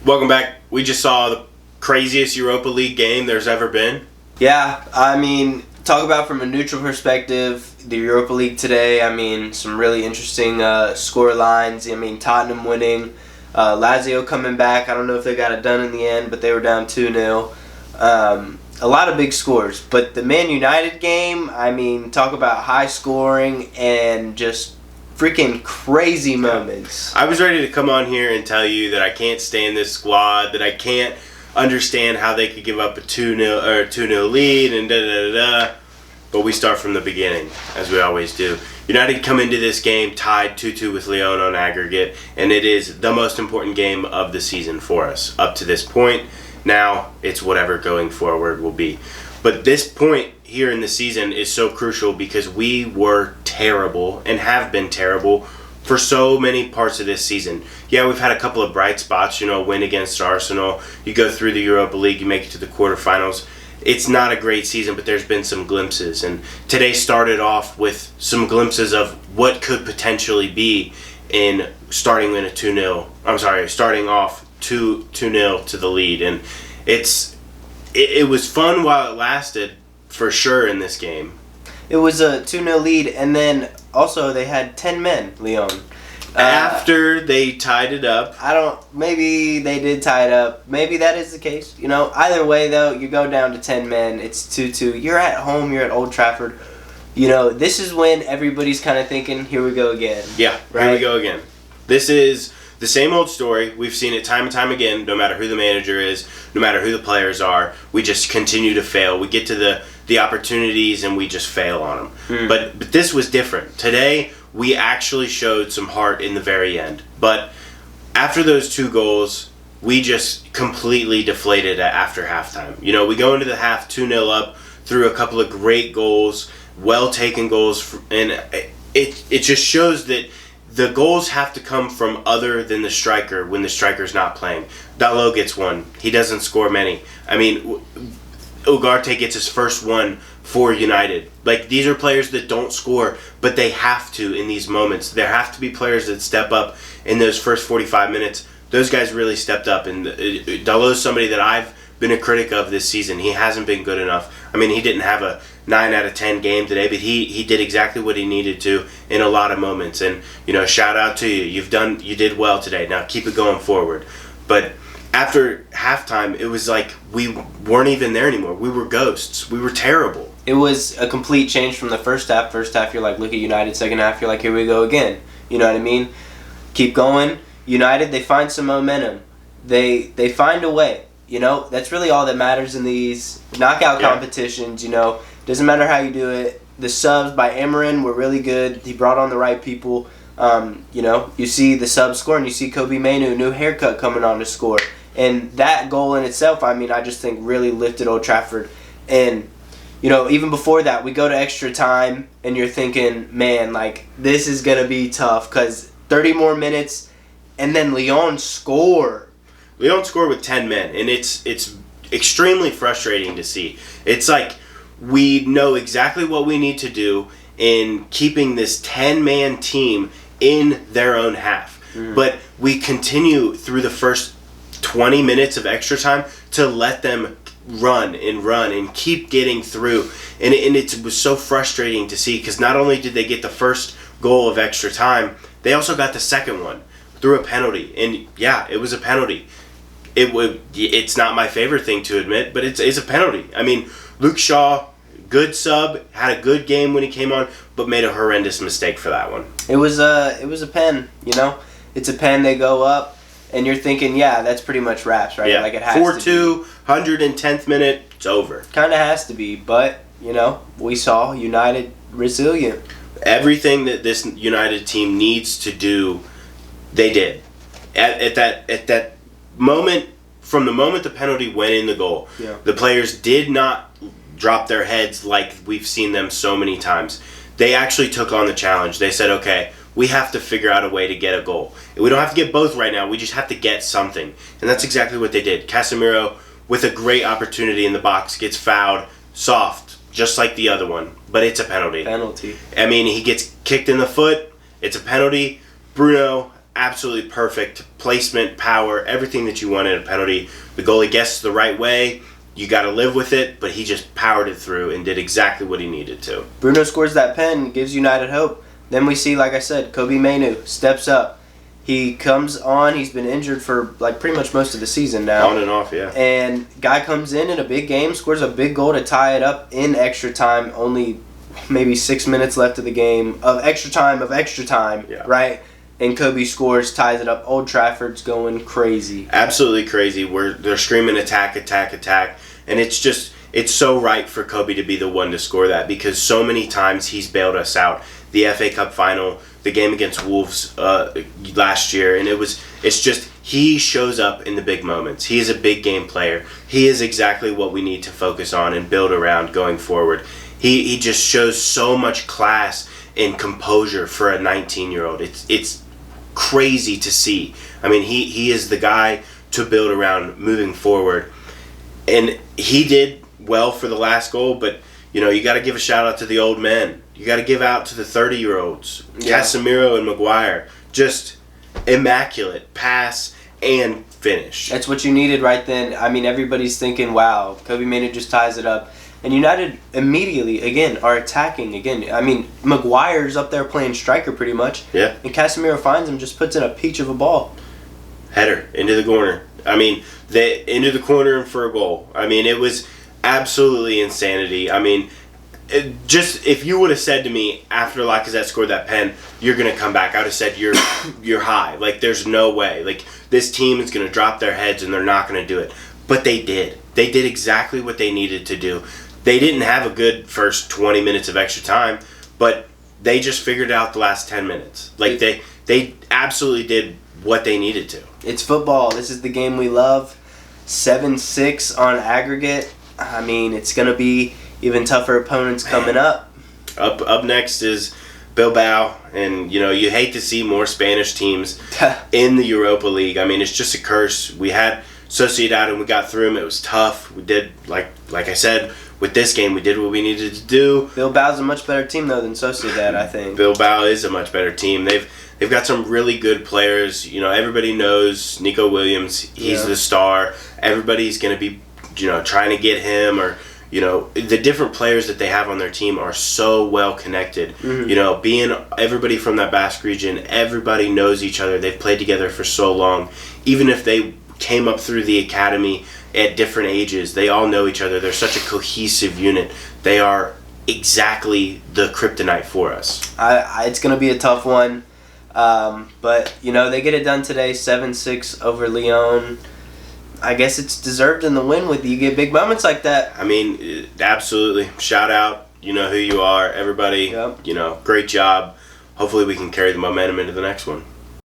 Welcome back. We just saw the craziest Europa League game there's ever been. Yeah, I mean, talk about from a neutral perspective, the Europa League today. I mean, some really interesting score lines. I mean, Tottenham winning, Lazio coming back. I don't know if they got it done in the end, but they were down 2-0. A lot of big scores. But the Man United game, I mean, talk about high scoring and just freaking crazy moments. I was ready to come on here and tell you that I can't stand this squad, that I can't understand how they could give up a 2-0 or 2-0 lead and da-da-da-da. But we start from the beginning, as we always do. United come into this game tied 2-2 with Lyon on aggregate, and it is the most important game of the season for us up to this point. Now, it's whatever going forward will be. But this point here in the season is so crucial because we were terrible and have been terrible for so many parts of this season. Yeah, we've had a couple of bright spots, a win against Arsenal. You go through the Europa League, you make it to the quarterfinals. It's not a great season, but there's been some glimpses. And today started off with some glimpses of what could potentially be in starting off 2-0 to the lead. And it was fun while it lasted, for sure, in this game. It was a 2-0 lead, and then also they had 10 men, Lyon. After they tied it up. Maybe they did tie it up. Maybe that is the case. Either way, though, you go down to 10 men. It's 2-2. You're at home. You're at Old Trafford. This is when everybody's kind of thinking, here we go again. Yeah, right? Here we go again. This is the same old story. We've seen it time and time again, no matter who the manager is, no matter who the players are. We just continue to fail. We get to the opportunities and we just fail on them. But this was different. Today, we actually showed some heart in the very end. But after those 2 goals, we just completely deflated after halftime. We go into the half 2-0 up through a couple of great goals, well-taken goals, and it just shows that the goals have to come from other than the striker when the striker's not playing. Dalot gets one. He doesn't score many. I mean, Ugarte gets his first one for United. These are players that don't score, but they have to in these moments. There have to be players that step up in those first 45 minutes. Those guys really stepped up, and Dalot's somebody that I've been a critic of this season. He hasn't been good enough. I mean, he didn't have a 9 out of 10 game today, but he did exactly what he needed to in a lot of moments. And shout out to you. You did well today. Now keep it going forward. But after halftime, it was like we weren't even there anymore. We were ghosts. We were terrible. It was a complete change from the first half. First half, you're like, look at United. Second half, you're like, here we go again. You know what I mean? Keep going. United, they find some momentum. They find a way. That's really all that matters in these knockout competitions. Doesn't matter how you do it. The subs by Amarin were really good. He brought on the right people. You see the subs score, and you see Kobe Mainu, new haircut, coming on to score. And that goal in itself, I just think really lifted Old Trafford. And, even before that, we go to extra time, and you're thinking, man, this is going to be tough because 30 more minutes, and then Lyon score. Lyon score with 10 men, and it's extremely frustrating to see. It's like we know exactly what we need to do in keeping this 10-man team in their own half. But we continue through the first 20 minutes of extra time to let them run and keep getting through. And it was so frustrating to see because not only did they get the first goal of extra time, they also got the second one through a penalty. And yeah, it was a penalty. It's not my favorite thing to admit, but it's a penalty. I mean, Luke Shaw, good sub, had a good game when he came on, but made a horrendous mistake for that one. It was a pen, It's a pen, they go up, and you're thinking, yeah, that's pretty much wraps, right? Yeah, it has 4-2, 110th minute, it's over. Kind of has to be, but, we saw United resilient. Everything that this United team needs to do, they did. At that moment, from the moment the penalty went in the goal, the players did not drop their heads like we've seen them so many times. They actually took on the challenge. They said, okay, we have to figure out a way to get a goal. We don't have to get both right now. We just have to get something. And that's exactly what they did. Casemiro, with a great opportunity in the box, gets fouled, soft, just like the other one. But it's a penalty. Penalty. I mean, he gets kicked in the foot. It's a penalty. Bruno absolutely perfect placement, power, everything that you want in a penalty. The goalie guessed the right way. You got to live with it, but he just powered it through and did exactly what he needed to. Bruno scores that pen, gives United hope. Then we see, like I said, Kobe Mainoo steps up. He comes on. He's been injured for like pretty much most of the season now. On and off, yeah. And guy comes in a big game, scores a big goal to tie it up in extra time. Only maybe 6 minutes left of the game of extra time, yeah. Right? And Kobe scores, ties it up. Old Trafford's going crazy. Absolutely crazy. They're screaming attack, attack, attack. And it's so right for Kobe to be the one to score that, because so many times he's bailed us out. The FA Cup final, the game against Wolves last year, and it's just he shows up in the big moments. He is a big game player. He is exactly what we need to focus on and build around going forward. He just shows so much class and composure for a 19-year-old. It's crazy to see. I mean, he is the guy to build around moving forward. And he did well for the last goal, but you got to give a shout out to the old men. You got to give out to the 30-year-olds. Yeah. Casemiro and Maguire, just immaculate pass and finish. That's what you needed right then. I mean, everybody's thinking, wow, Kobe Mainoo just ties it up. And United immediately, again, are attacking again. I mean, Maguire's up there playing striker pretty much. Yeah. And Casemiro finds him, just puts in a peach of a ball. Header into the corner. I mean, into the corner and for a goal. I mean, it was absolutely insanity. I mean, just if you would have said to me after Lacazette scored that pen, you're going to come back, I would have said you're high. Like, there's no way. Like, this team is going to drop their heads and they're not going to do it. But they did. They did exactly what they needed to do. They didn't have a good first 20 minutes of extra time, but they just figured out the last 10 minutes. Like, they absolutely did what they needed to. It's football. This is the game we love. 7-6 on aggregate. I mean, it's going to be even tougher opponents coming up. Up next is Bilbao, and you hate to see more Spanish teams in the Europa League. I mean, it's just a curse. We had Sociedad and we got through them. It was tough. We did, like I said, with this game, we did what we needed to do. Bilbao's a much better team, though, than Sociedad, I think. Bilbao is a much better team. They've got some really good players. Everybody knows Nico Williams. He's the star. Everybody's going to be, trying to get him, or, the different players that they have on their team are so well connected. Mm-hmm. Being everybody from that Basque region, everybody knows each other. They've played together for so long. Even if they came up through the academy at different ages, they all know each other. They're such a cohesive unit. They are exactly the kryptonite for us. It's going to be a tough one. But, they get it done today, 7-6 over Lyon. I guess it's deserved in the win with you get big moments like that. I mean, absolutely. Shout out. You know who you are. Everybody, Yep. Great job. Hopefully we can carry the momentum into the next one.